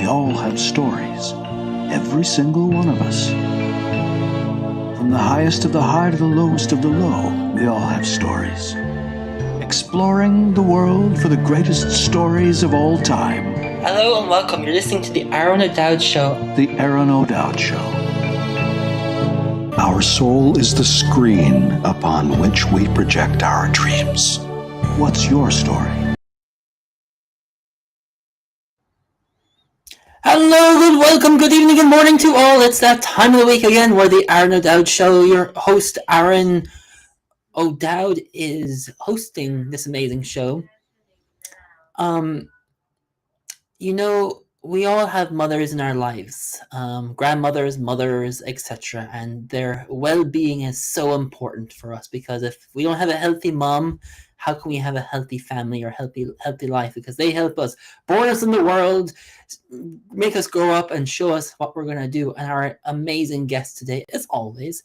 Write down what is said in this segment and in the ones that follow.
We all have stories. Every single one of us. From the highest of the high to the lowest of the low, we all have stories. Exploring the world for the greatest stories of all time. Hello and welcome. You're listening to the Aron O'Dowd Show. The Aron O'Dowd Show. Our soul is the screen upon which we project our dreams. What's your story? Hello, good welcome, good evening, good morning to all. It's that time of the week again where the Aron O'Dowd Show, your host Aron O'Dowd is hosting this amazing show. We all have mothers in our lives, grandmothers, mothers, etc. And their well-being is so important for us because if we don't have a healthy mom, how can we have a healthy family or healthy life? Because they help us born us in the world, make us grow up, and show us what we're going to do. And our amazing guest today, as always,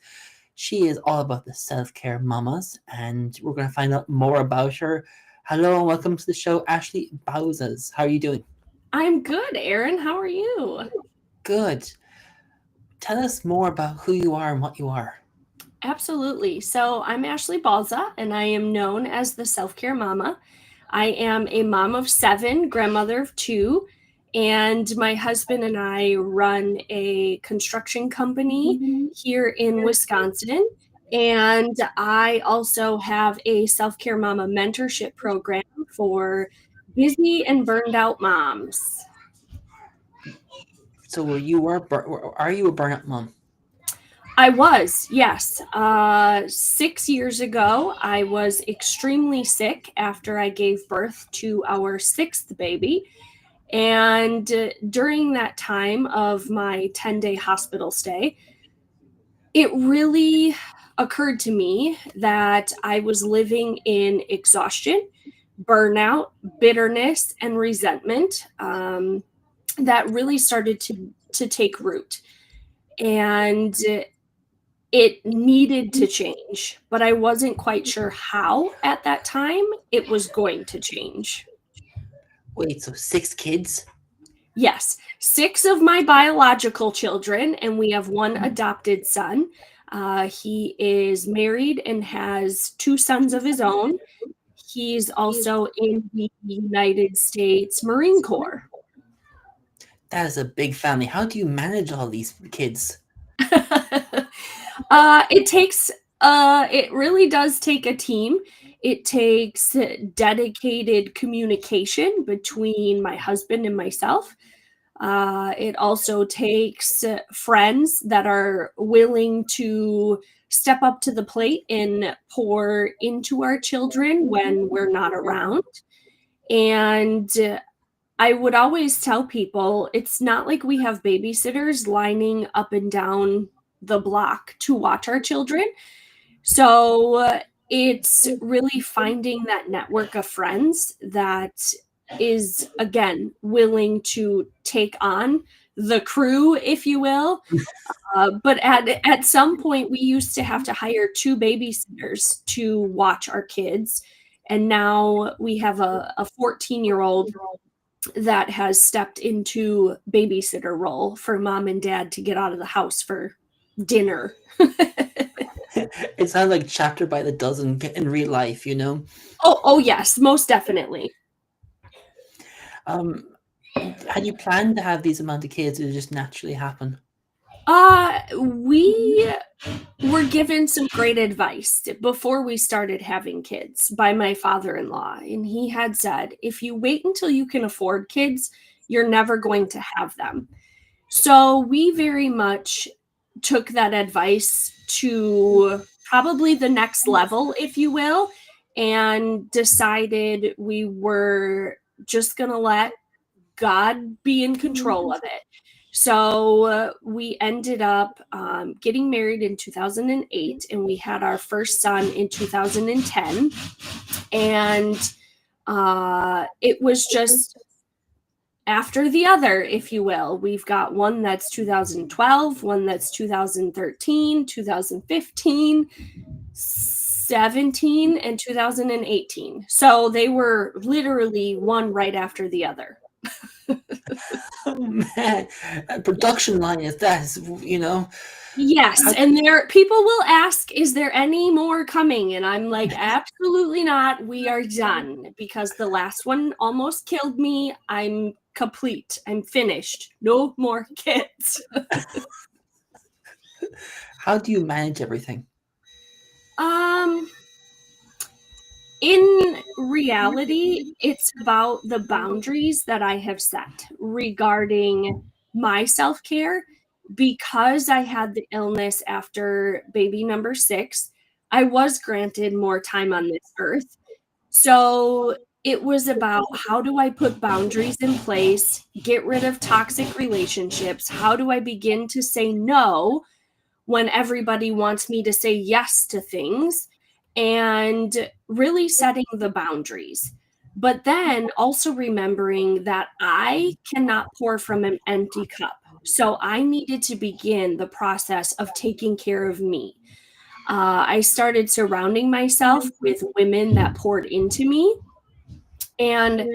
she is all about the self-care mamas, and we're going to find out more about her. Hello and welcome to the show, Ashley Balza. How are you doing? I'm good, Aron. How are you? Good. Tell us more about who you are and what you are. Absolutely. So I'm Ashley Balza, and I am known as the Self-Care Mama. I am a mom of 7, grandmother of 2, and my husband and I run a construction company here in Wisconsin. And I also have a Self-Care Mama Mentorship program for busy and burned out moms. So are you a burnout mom? I was, yes. 6 years ago, I was extremely sick after I gave birth to our 6th baby. And during that time of my 10-day hospital stay, it really occurred to me that I was living in exhaustion, burnout, bitterness, and resentment that really started to take root. And it needed to change, but I wasn't quite sure how at that time it was going to change. Wait, so 6 kids? Yes, 6 of my biological children, and we have 1 adopted son. He is married and has 2 sons of his own. He's also in the United States Marine Corps. That is a big family. How do you manage all these kids? It really does take a team. It takes dedicated communication between my husband and myself. It also takes friends that are willing to step up to the plate and pour into our children when we're not around. And I would always tell people it's not like we have babysitters lining up and down the block to watch our children. So it's really finding that network of friends that is, again, willing to take on the crew, if you will. But at some point, we used to have to hire 2 babysitters to watch our kids. And now we have a 14-year-old that has stepped into babysitter role for mom and dad to get out of the house for dinner. It sounds like chapter by the dozen in real life, you know? Oh yes, most definitely. Had you planned to have these amount of kids, or did it just naturally happen? We were given some great advice before we started having kids by my father-in-law. And he had said, if you wait until you can afford kids, you're never going to have them. So we very much took that advice to probably the next level, if you will, and decided we were just going to let God be in control of it. So we ended up getting married in 2008, and we had our first son in 2010. And it was just after the other, if you will. We've got one that's 2012, one that's 2013, 2015, 17, and 2018. So they were literally one right after the other. Oh man, a production line is that, Yes, how and people will ask, "Is there any more coming?" And I'm like, "Absolutely not. We are done because the last one almost killed me. I'm complete. I'm finished. No more kids." how do you manage everything? Um, in reality, it's about the boundaries that I have set regarding my self-care. Because I had the illness after baby number 6, I was granted more time on this earth. So it was about, how do I put boundaries in place, get rid of toxic relationships? How do I begin to say no when everybody wants me to say yes to things, and really setting the boundaries. But then also remembering that I cannot pour from an empty cup. So I needed to begin the process of taking care of me. I started surrounding myself with women that poured into me and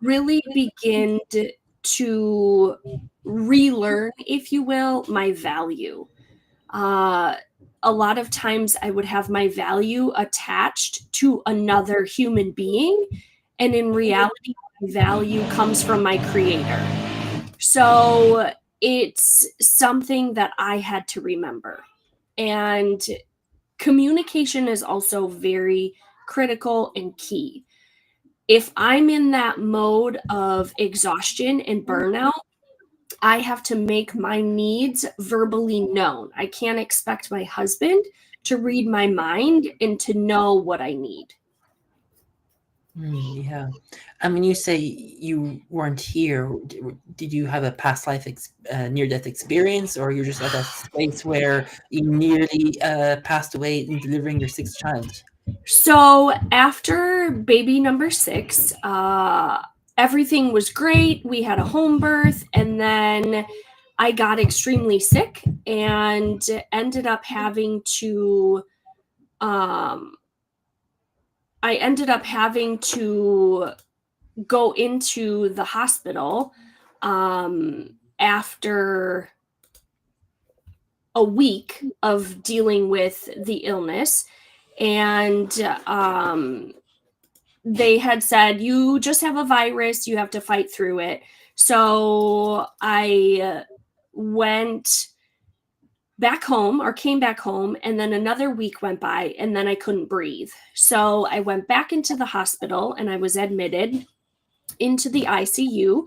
really begin to relearn, if you will, my value. Uh, a lot of times I would have my value attached to another human being. And in reality, my value comes from my creator. So it's something that I had to remember. And communication is also very critical and key. If I'm in that mode of exhaustion and burnout, I have to make my needs verbally known. I can't expect my husband to read my mind and to know what I need. Yeah. I mean, you say you weren't here. Did you have a past life near-death experience, or you're just at a space where you nearly passed away in delivering your 6th child? So after baby number 6, everything was great. We had a home birth, and then I got extremely sick and ended up having to um, go into the hospital after a week of dealing with the illness. And they had said, you just have a virus, you have to fight through it. So I went back home, or came back home, and then another week went by, and then I couldn't breathe. So I went back into the hospital and I was admitted into the ICU,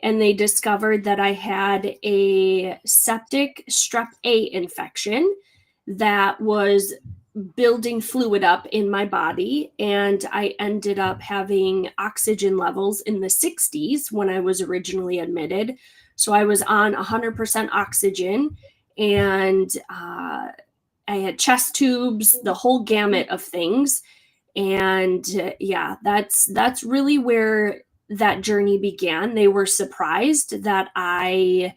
and they discovered that I had a septic strep A infection that was building fluid up in my body, and I ended up having oxygen levels in the 60s when I was originally admitted. So I was on 100% oxygen, and I had chest tubes, the whole gamut of things. And yeah, that's really where that journey began. They were surprised that I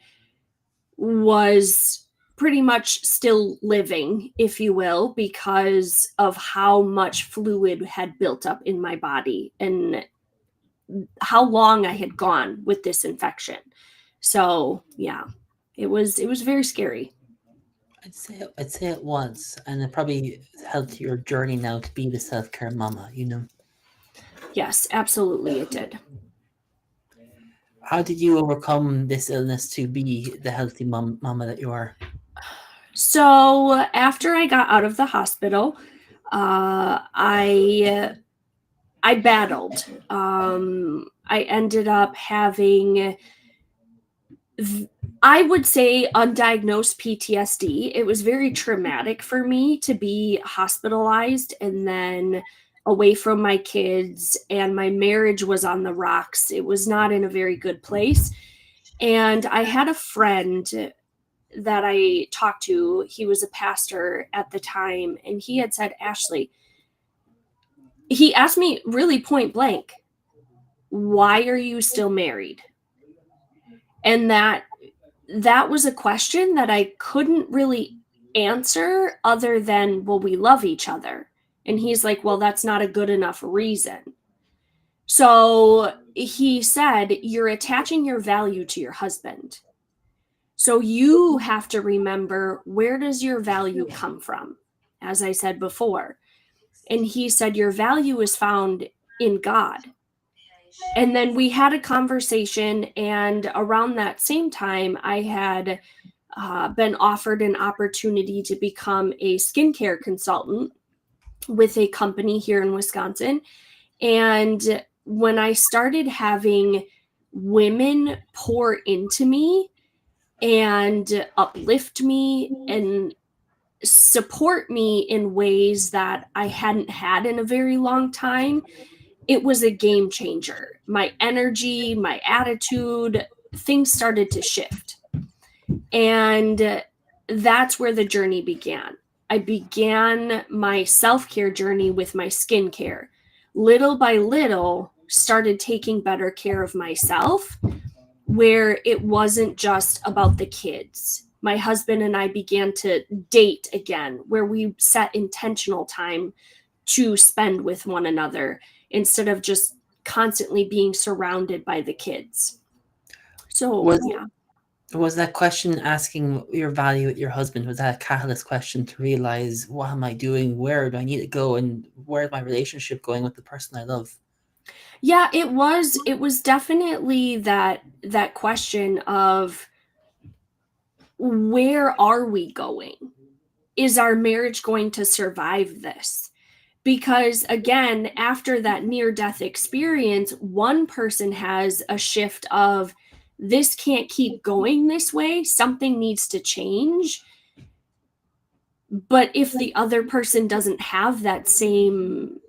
was pretty much still living, if you will, because of how much fluid had built up in my body and how long I had gone with this infection. So yeah, it was very scary. I'd say it was, and it probably helped your journey now to be the self-care mama. Yes, absolutely it did. How did you overcome this illness to be the healthy mama that you are? So after I got out of the hospital, I battled. I ended up having, I would say, undiagnosed PTSD. It was very traumatic for me to be hospitalized and then away from my kids, and my marriage was on the rocks. It was not in a very good place. And I had a friend that I talked to. He was a pastor at the time, and he had said, Ashley, he asked me really point blank, why are you still married? And that was a question that I couldn't really answer other than, well, we love each other. And he's like, well, that's not a good enough reason. So he said, you're attaching your value to your husband. So you have to remember, where does your value come from? As I said before. And he said, your value is found in God. And then we had a conversation, and around that same time, I had been offered an opportunity to become a skincare consultant with a company here in Wisconsin. And when I started having women pour into me and uplift me and support me in ways that I hadn't had in a very long time, it was a game changer. My energy, my attitude, things started to shift. And that's where the journey began. I began my self-care journey with my skincare. Little by little, started taking better care of myself, where it wasn't just about the kids. My husband and I began to date again, where we set intentional time to spend with one another instead of just constantly being surrounded by the kids. So, yeah. Was that question, asking your value with your husband, was that a catalyst question to realize, what am I doing? Where do I need to go? And where's my relationship going with the person I love? Yeah, it was definitely that question of, where are we going? Is our marriage going to survive this? Because again, after that near death experience, one person has a shift of, this can't keep going this way, something needs to change. But if the other person doesn't have that same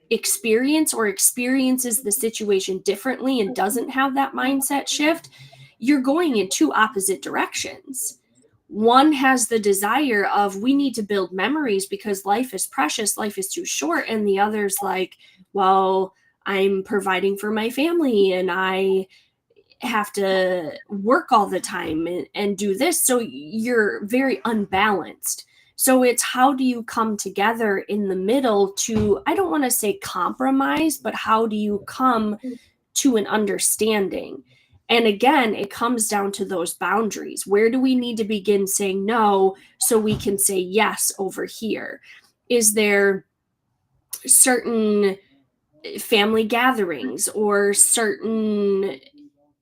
experience, or experiences the situation differently and doesn't have that mindset shift, you're going in two opposite directions. One has the desire of, we need to build memories because life is precious, life is too short. And the other's like, well, I'm providing for my family and I have to work all the time and do this. So you're very unbalanced. So it's, how do you come together in the middle to, I don't want to say compromise, but how do you come to an understanding? And again, it comes down to those boundaries. Where do we need to begin saying no so we can say yes over here? Is there certain family gatherings or certain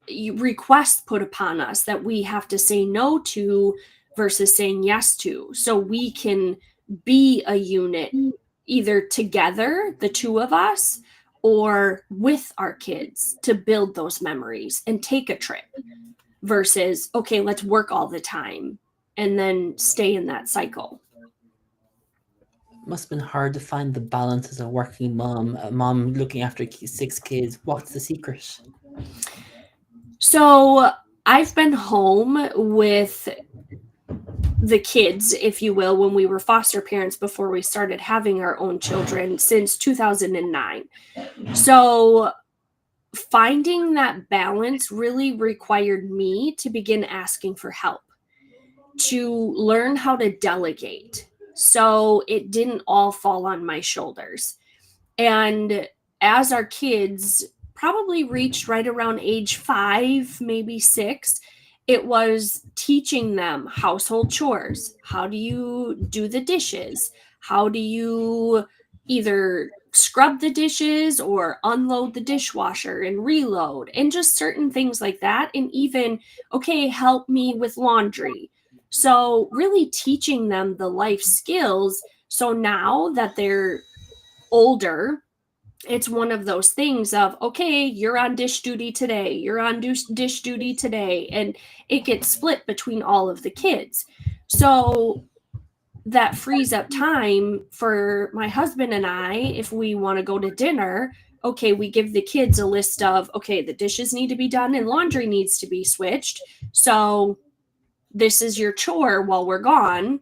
requests put upon us that we have to say no to versus saying yes to, so we can be a unit, either together, the two of us, or with our kids, to build those memories and take a trip, versus, okay, let's work all the time and then stay in that cycle. It must have been hard to find the balance as a working mom, a mom looking after 6 kids. What's the secret? So I've been home with the kids, if you will, when we were foster parents before we started having our own children, since 2009. So finding that balance really required me to begin asking for help, to learn how to delegate, so it didn't all fall on my shoulders. And as our kids probably reached right around age 5, maybe 6, it was teaching them household chores. How do you do the dishes? How do you either scrub the dishes or unload the dishwasher and reload, and just certain things like that. And even, okay, help me with laundry. So really teaching them the life skills. So now that they're older, it's one of those things of, okay, you're on dish duty today, you're on dish duty today, and it gets split between all of the kids. So that frees up time for my husband and I. If we want to go to dinner, okay, we give the kids a list of, okay, the dishes need to be done and laundry needs to be switched, so this is your chore while we're gone,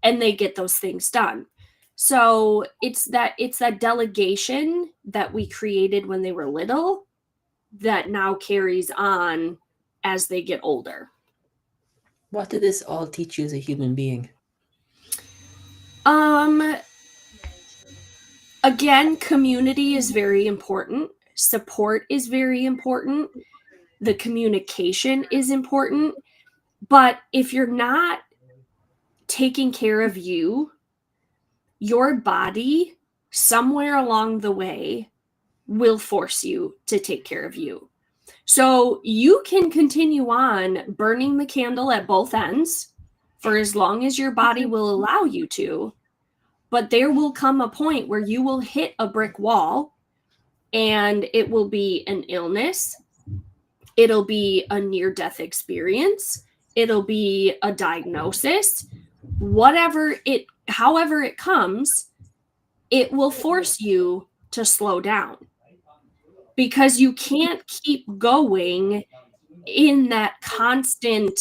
and they get those things done. So it's that delegation that we created when they were little that now carries on as they get older. What did this all teach you as a human being? Again, community is very important. Support is very important. The communication is important. But if you're not taking care of you, your body somewhere along the way will force you to take care of you. So you can continue on burning the candle at both ends for as long as your body will allow you to. But there will come a point where you will hit a brick wall, and it will be an illness. It'll be a near-death experience. It'll be a diagnosis. However it comes, it will force you to slow down, because you can't keep going in that constant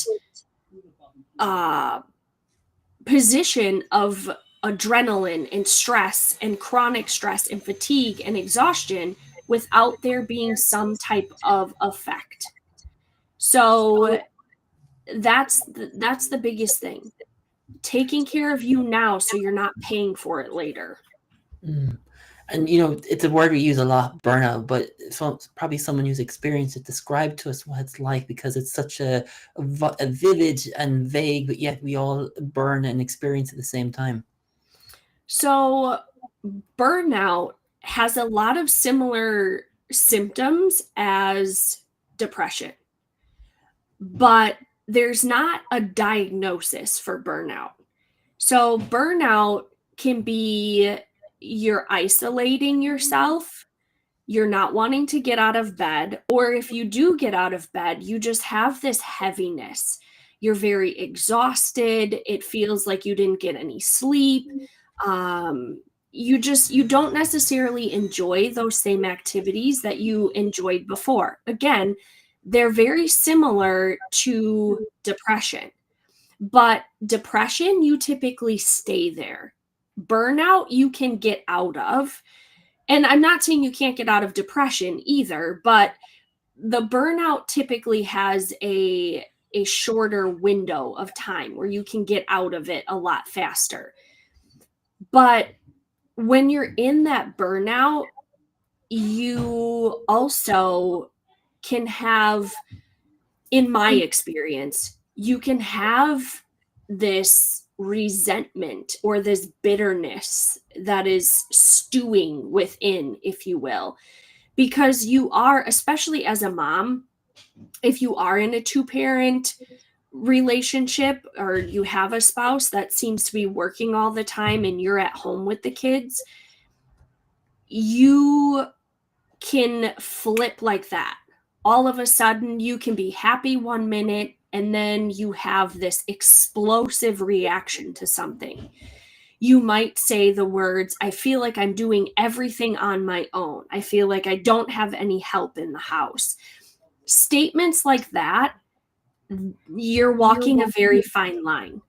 position of adrenaline and stress and chronic stress and fatigue and exhaustion without there being some type of effect. So that's the biggest thing. Taking care of you now so you're not paying for it later. And it's a word we use a lot, burnout, but probably someone who's experienced it, describe to us what it's like, because it's such a vivid and vague, but yet we all burn and experience at the same time. So burnout has a lot of similar symptoms as depression, but there's not a diagnosis for burnout. So burnout can be you're isolating yourself, you're not wanting to get out of bed, or if you do get out of bed, you just have this heaviness. You're very exhausted. It feels like you didn't get any sleep. You don't necessarily enjoy those same activities that you enjoyed before. Again, they're very similar to depression, but depression, you typically stay there. Burnout, you can get out of. And I'm not saying you can't get out of depression either, but the burnout typically has a shorter window of time where you can get out of it a lot faster. But when you're in that burnout, you also can have, in my experience, you can have this resentment or this bitterness that is stewing within, if you will, because you are, especially as a mom, if you are in a two-parent relationship or you have a spouse that seems to be working all the time and you're at home with the kids, you can flip like that. All of a sudden, you can be happy one minute, and then you have this explosive reaction to something. You might say the words, I feel like I'm doing everything on my own. I feel like I don't have any help in the house. Statements like that, you're walking a very fine line.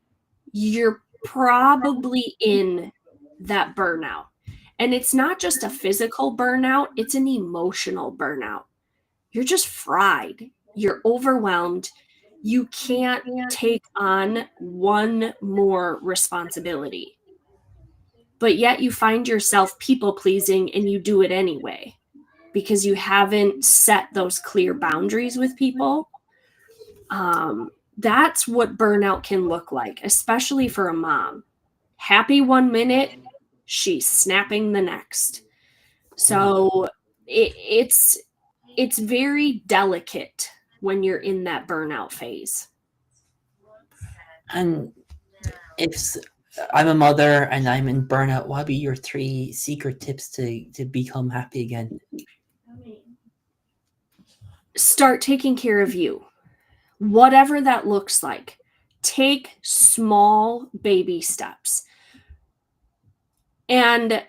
You're probably in that burnout. And it's not just a physical burnout, it's an emotional burnout. You're just fried. You're overwhelmed. You can't take on one more responsibility. But yet you find yourself people pleasing and you do it anyway because you haven't set those clear boundaries with people. That's what burnout can look like, especially for a mom. Happy one minute, she's snapping the next. So it's very delicate when you're in that burnout phase. And if I'm a mother and I'm in burnout, what would be your 3 secret tips to become happy again? Start taking care of you. Whatever that looks like. Take small baby steps. And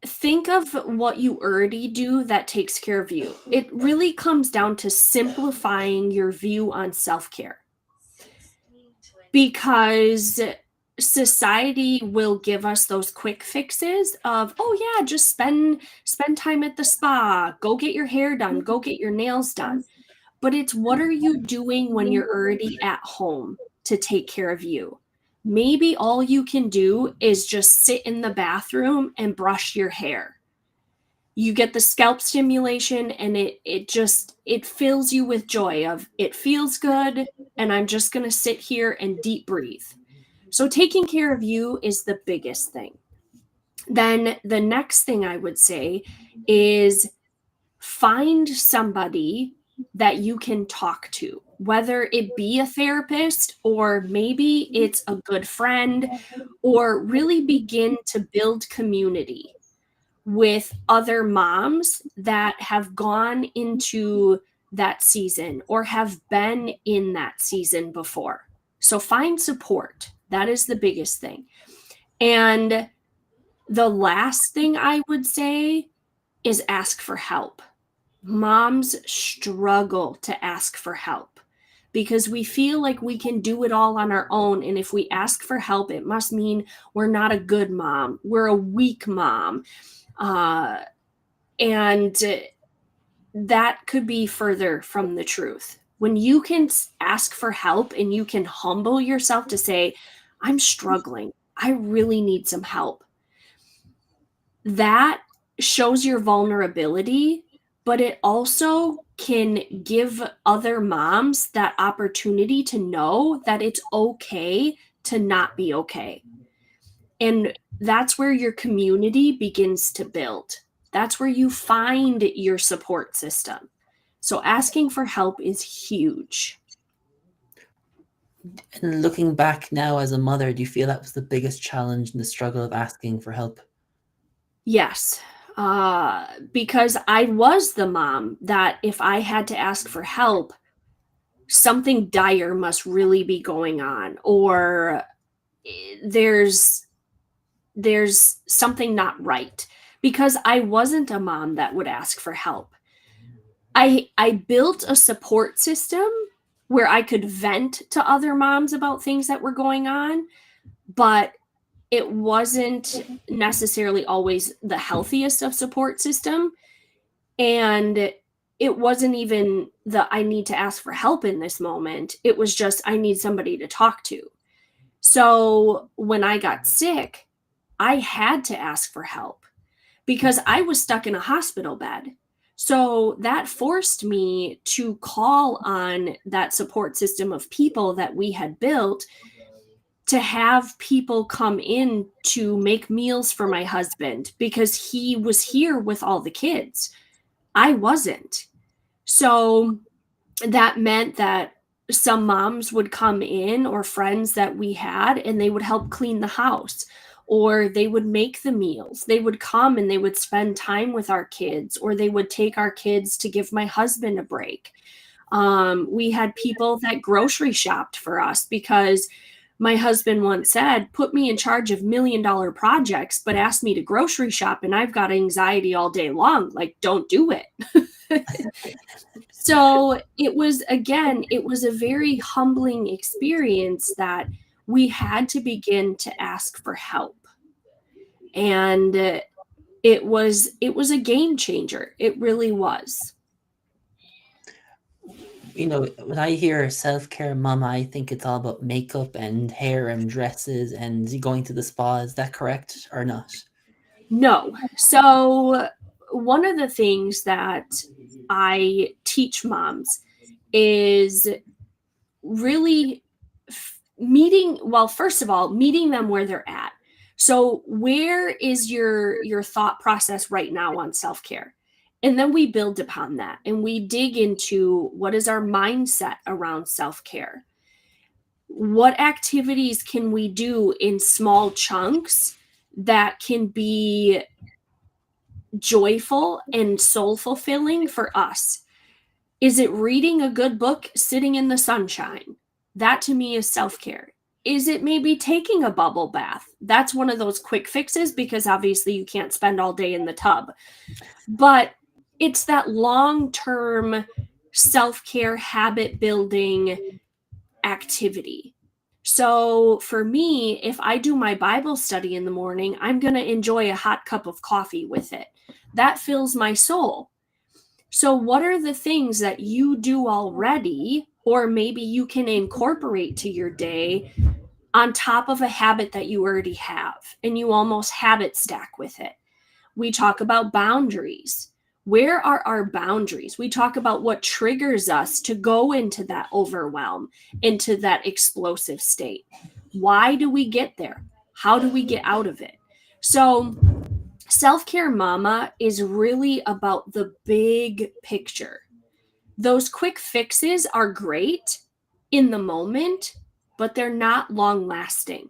think of what you already do that takes care of you. It really comes down to simplifying your view on self-care. Because society will give us those quick fixes of, oh yeah, just spend time at the spa, go get your hair done, go get your nails done. But it's what are you doing when you're already at home to take care of you? maybe all you can do is just sit in the bathroom and brush your hair. You get the scalp stimulation, and it fills you with joy of it feels good, and I'm just going to sit here and deep breathe. So taking care of you is the biggest thing. Then the next thing I would say is find somebody that you can talk to, whether it be a therapist or maybe it's a good friend, or really begin to build community with other moms that have gone into that season or have been in that season before. So find support. That is the biggest thing. And the last thing I would say is ask for help. Moms struggle to ask for help because we feel like we can do it all on our own. And if we ask for help, it must mean we're not a good mom. We're a weak mom. And that could be further from the truth. When you can ask for help and you can humble yourself to say, I'm struggling, I really need some help, that shows your vulnerability, but it also can give other moms that opportunity to know that it's okay to not be okay. And that's where your community begins to build. That's where you find your support system. So asking for help is huge. And looking back now as a mother, do you feel that was the biggest challenge in the struggle of asking for help? Yes, because I was the mom that if I had to ask for help, something dire must really be going on, or there's something not right, because I wasn't a mom that would ask for help. I built a support system where I could vent to other moms about things that were going on, but it wasn't necessarily always the healthiest of support system. And it wasn't even the I need to ask for help in this moment. It was just I need somebody to talk to. So when I got sick, I had to ask for help because I was stuck in a hospital bed. So that forced me to call on that support system of people that we had built to have people come in to make meals for my husband because he was here with all the kids. I wasn't. So that meant that some moms would come in, or friends that we had, and they would help clean the house, or they would make the meals. They would come and they would spend time with our kids, or they would take our kids to give my husband a break. We had people that grocery shopped for us because my husband once said, put me in charge of $1 million projects, but ask me to grocery shop and I've got anxiety all day long. Like, don't do it. So it was a very humbling experience that we had to begin to ask for help. And it was a game changer. It really was. You know, when I hear self-care mama, I think it's all about makeup and hair and dresses and going to the spa. Is that correct or not? No. So one of the things that I teach moms is really first of all, meeting them where they're at. So where is your thought process right now on self-care? And then we build upon that and we dig into what is our mindset around self-care. What activities can we do in small chunks that can be joyful and soul fulfilling for us? Is it reading a good book, sitting in the sunshine? That to me is self-care. Is it maybe taking a bubble bath? That's one of those quick fixes because obviously you can't spend all day in the tub. But it's that long-term self-care habit building activity. So for me, if I do my Bible study in the morning, I'm going to enjoy a hot cup of coffee with it. That fills my soul. So what are the things that you do already, or maybe you can incorporate to your day on top of a habit that you already have, and you almost habit stack with it. We talk about boundaries. Where are our boundaries? We talk about what triggers us to go into that overwhelm, into that explosive state. Why do we get there? How do we get out of it? So, Self-Care Mama is really about the big picture. Those quick fixes are great in the moment, but they're not long lasting.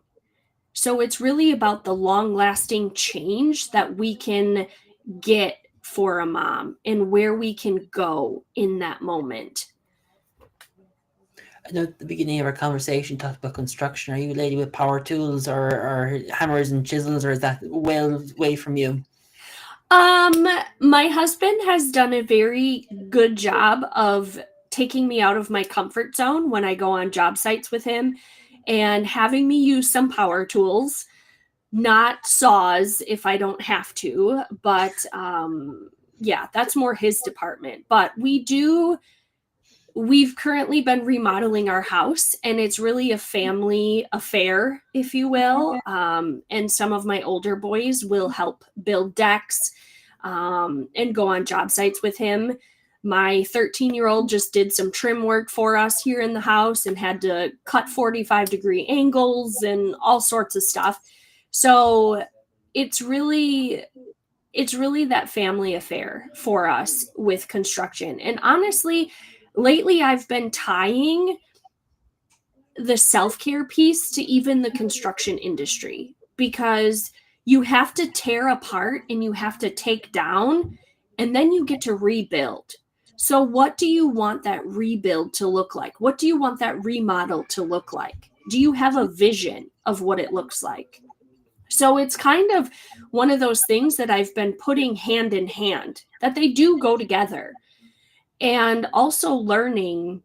So it's really about the long lasting change that we can get for a mom and where we can go in that moment. I know at the beginning of our conversation talked about construction. Are you a lady with power tools or hammers and chisels, or is that well away from you? My husband has done a very good job of taking me out of my comfort zone when I go on job sites with him and having me use some power tools, not saws if I don't have to, but yeah, that's more his department. But we've currently been remodeling our house, and it's really a family affair, if you will. And some of my older boys will help build decks and go on job sites with him. My 13-year-old just did some trim work for us here in the house and had to cut 45-degree angles and all sorts of stuff. So it's really that family affair for us with construction. And honestly, lately I've been tying the self-care piece to even the construction industry, because you have to tear apart and you have to take down, and then you get to rebuild. So what do you want that rebuild to look like? What do you want that remodel to look like? Do you have a vision of what it looks like? So it's kind of one of those things that I've been putting hand in hand, that they do go together. And also learning,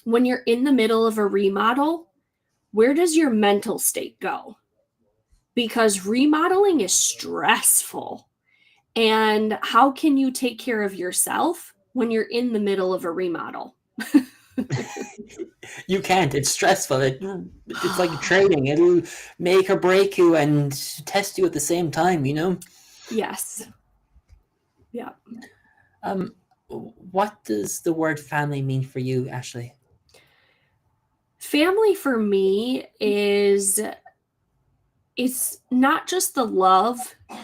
when you're in the middle of a remodel, where does your mental state go? Because remodeling is stressful. And how can you take care of yourself when you're in the middle of a remodel? You can't. It's stressful. It's like trading. It'll make or break you and test you at the same time, you know? Yes. Yeah. What does the word family mean for you, Ashley? Family for me is, it's not just the love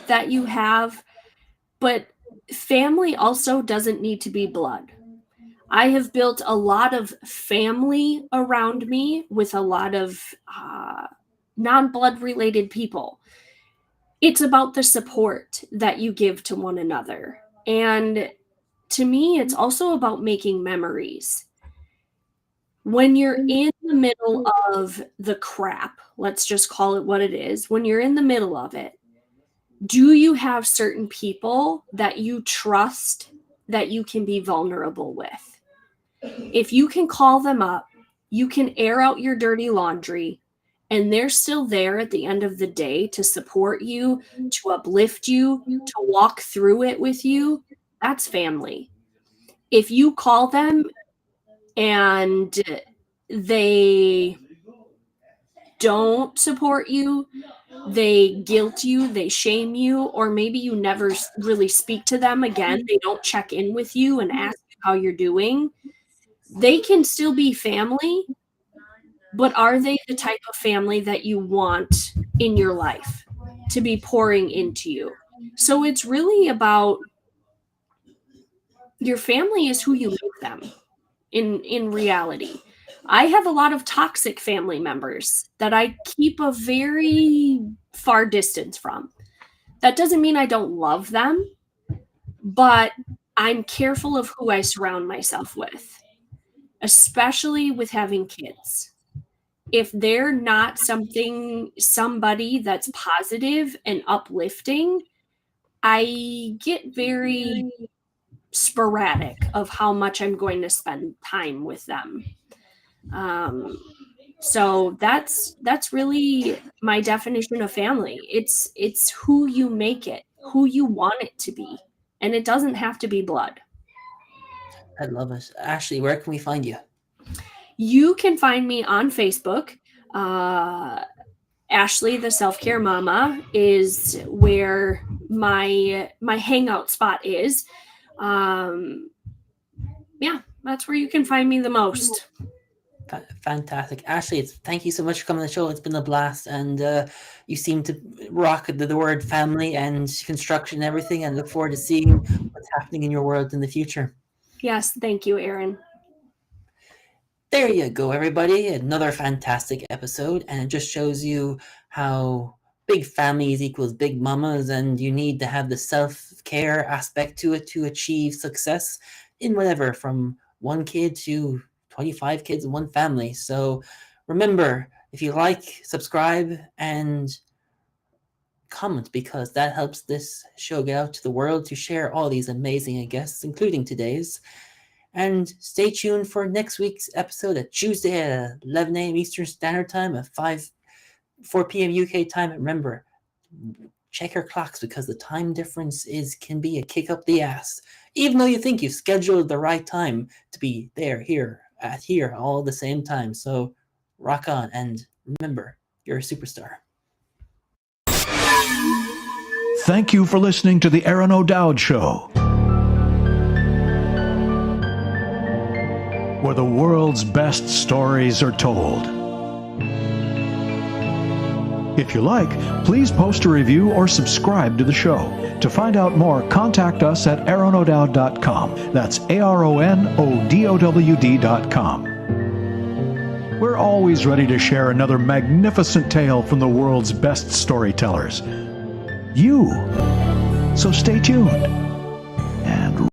that you have, but family also doesn't need to be blood. I have built a lot of family around me with a lot of non-blood related people. It's about the support that you give to one another. And to me, it's also about making memories. When you're in the middle of the crap, let's just call it what it is, when you're in the middle of it, do you have certain people that you trust that you can be vulnerable with? If you can call them up, you can air out your dirty laundry, and they're still there at the end of the day to support you, to uplift you, to walk through it with you, that's family. If you call them and they don't support you, they guilt you, they shame you, or maybe you never really speak to them again, they don't check in with you and ask you how you're doing, they can still be family, but are they the type of family that you want in your life to be pouring into you? So it's really about, your family is who you make them in reality. I have a lot of toxic family members that I keep a very far distance from. That doesn't mean I don't love them, but I'm careful of who I surround myself with, especially with having kids. If they're not somebody that's positive and uplifting, I get very sporadic of how much I'm going to spend time with them. So that's really my definition of family. It's who you make it, who you want it to be, and it doesn't have to be blood. I love it. Ashley, where can we find you? You can find me on Facebook. Ashley, the Self-Care Mama, is where my hangout spot is. Yeah, that's where you can find me the most. Fantastic. Ashley, thank you so much for coming on the show. It's been a blast, and you seem to rock the word family and construction and everything, and look forward to seeing what's happening in your world in the future. Yes, thank you, Aaron. There you go, everybody. Another fantastic episode, and it just shows you how big families equals big mamas, and you need to have the self-care aspect to it to achieve success in whatever, from one kid to 25 kids in one family. So remember, if you like, subscribe, and comment, because that helps this show get out to the world to share all these amazing guests, including today's. And stay tuned for next week's episode at Tuesday at 11 a.m. Eastern Standard Time at 4 p.m. UK time. And remember, check your clocks, because the time difference can be a kick up the ass. Even though you think you've scheduled the right time to be here all at the same time. So rock on, and remember, you're a superstar. Thank you for listening to the Aron O'Dowd Show, where the world's best stories are told. If you like, please post a review or subscribe to the show. To find out more, contact us at aronodowd.com. That's ARONODOWD.com. We're always ready to share another magnificent tale from the world's best storytellers. So stay tuned. And